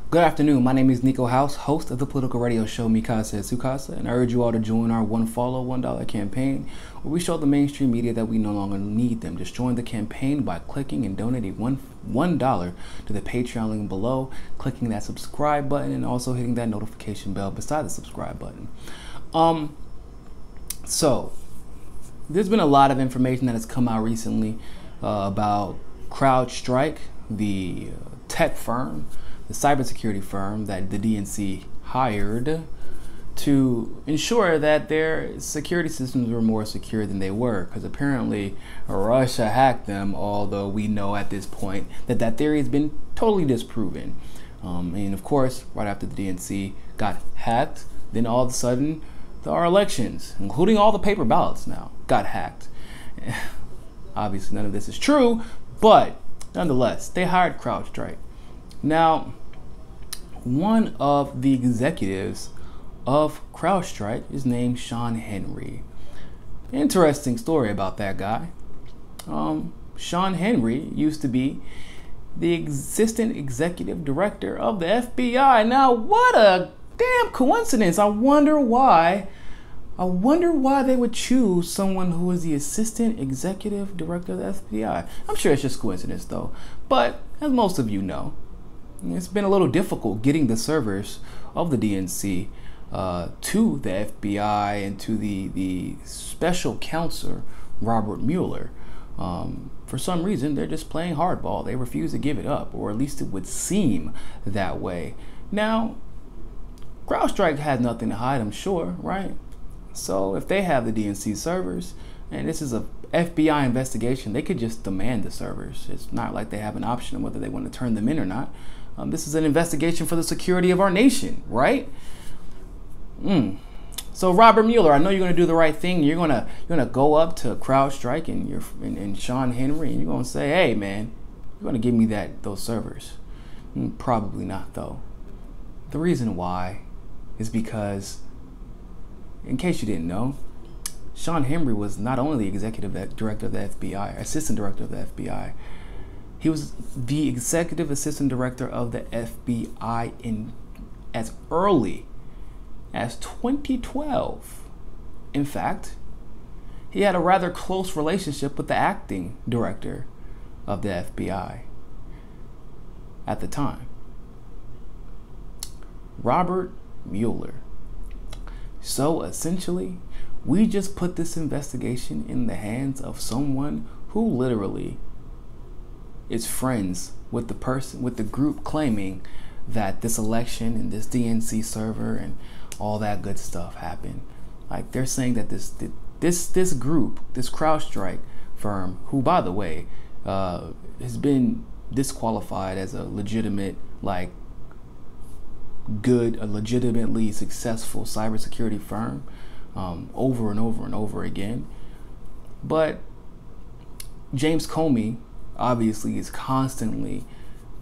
Good afternoon. My name is Niko House, host of the political radio show Mikasa Sukasa, and I urge you all to join our One Follow, $1 campaign, where we show the mainstream media that we no longer need them. Just join the campaign by clicking and donating $1 to the Patreon link below, clicking that subscribe button, and also hitting that notification bell beside the subscribe button. So there's been a lot of information that has come out recently about CrowdStrike, the tech firm, the cybersecurity firm that the DNC hired to ensure that their security systems were more secure than they were, because apparently Russia hacked them, although we know at this point that that theory has been totally disproven. And of course, right after the DNC got hacked, then all of a sudden our elections, including all the paper ballots now, got hacked. Obviously none of this is true, but nonetheless, they hired CrowdStrike. Now, one of the executives of CrowdStrike is named Sean Henry. Interesting story about that guy. Sean Henry used to be the assistant executive director of the FBI. Now, what a damn coincidence. I wonder why they would choose someone who is the assistant executive director of the FBI. I'm sure it's just coincidence though. But as most of you know, it's been a little difficult getting the servers of the DNC to the FBI and to the special counsel, Robert Mueller. For some reason, they're just playing hardball. They refuse to give it up, or at least it would seem that way. Now, CrowdStrike has nothing to hide, I'm sure, right? So if they have the DNC servers, and this is a FBI investigation, they could just demand the servers. It's not like they have an option on whether they want to turn them in or not. This is an investigation for the security of our nation, right? So Robert Mueller, I know you're going to do the right thing. You're gonna go up to CrowdStrike and Sean Henry, and you're going to say, "Hey, man, you're going to give me those servers." Probably not, though. The reason why is because, in case you didn't know, Sean Henry was not only the executive director of the FBI, assistant director of the FBI. He was the executive assistant director of the FBI as early as 2012. In fact, he had a rather close relationship with the acting director of the FBI at the time, Robert Mueller. So essentially, we just put this investigation in the hands of someone who literally is friends with the group claiming that this election and this DNC server and all that good stuff happened. Like, they're saying that this group, this CrowdStrike firm, who by the way has been disqualified as a legitimate, like, a legitimately successful cybersecurity firm over and over and over again. But James Comey obviously is constantly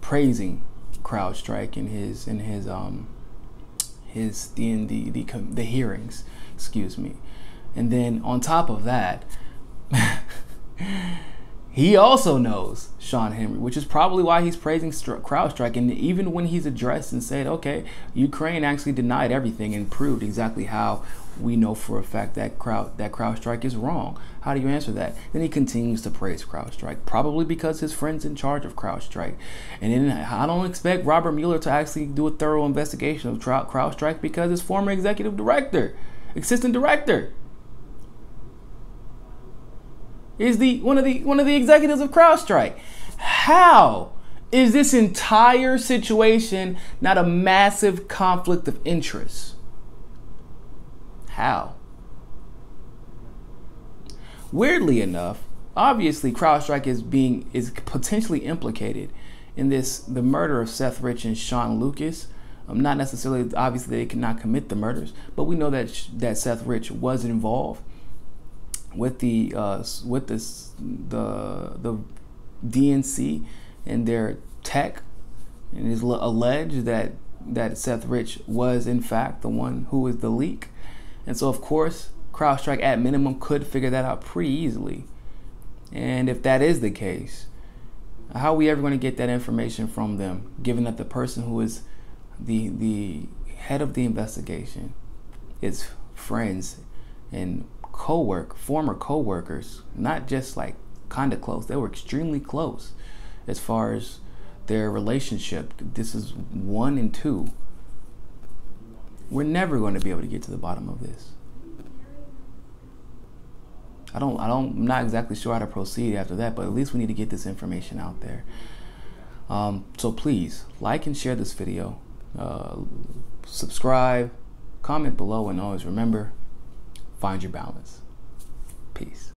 praising CrowdStrike in the hearings, excuse me. And then on top of that, he also knows Sean Henry, which is probably why he's praising CrowdStrike. And even when he's addressed and said, okay, Ukraine actually denied everything and proved exactly how we know for a fact that CrowdStrike is wrong. How do you answer that? Then he continues to praise CrowdStrike, probably because his friend's in charge of CrowdStrike. And then I don't expect Robert Mueller to actually do a thorough investigation of CrowdStrike because his former executive director, assistant director, is one of the executives of CrowdStrike. How is this entire situation not a massive conflict of interest? How? Weirdly enough, obviously CrowdStrike is potentially implicated in the murder of Seth Rich and Sean Lucas. Not necessarily, obviously they cannot commit the murders, but we know that Seth Rich was involved with the DNC and their tech, and it is alleged that Seth Rich was in fact the one who was the leak. And so of course CrowdStrike at minimum could figure that out pretty easily. And if that is the case, how are we ever going to get that information from them, given that the person who is the head of the investigation, its friends and former co-workers, not just like kind of close, they were extremely close as far as their relationship. This is 1 and 2. We're never going to be able to get to the bottom of this. I'm not exactly sure how to proceed after that, but at least we need to get this information out there. So please like and share this video, subscribe, comment below, and always remember, find your balance. Peace.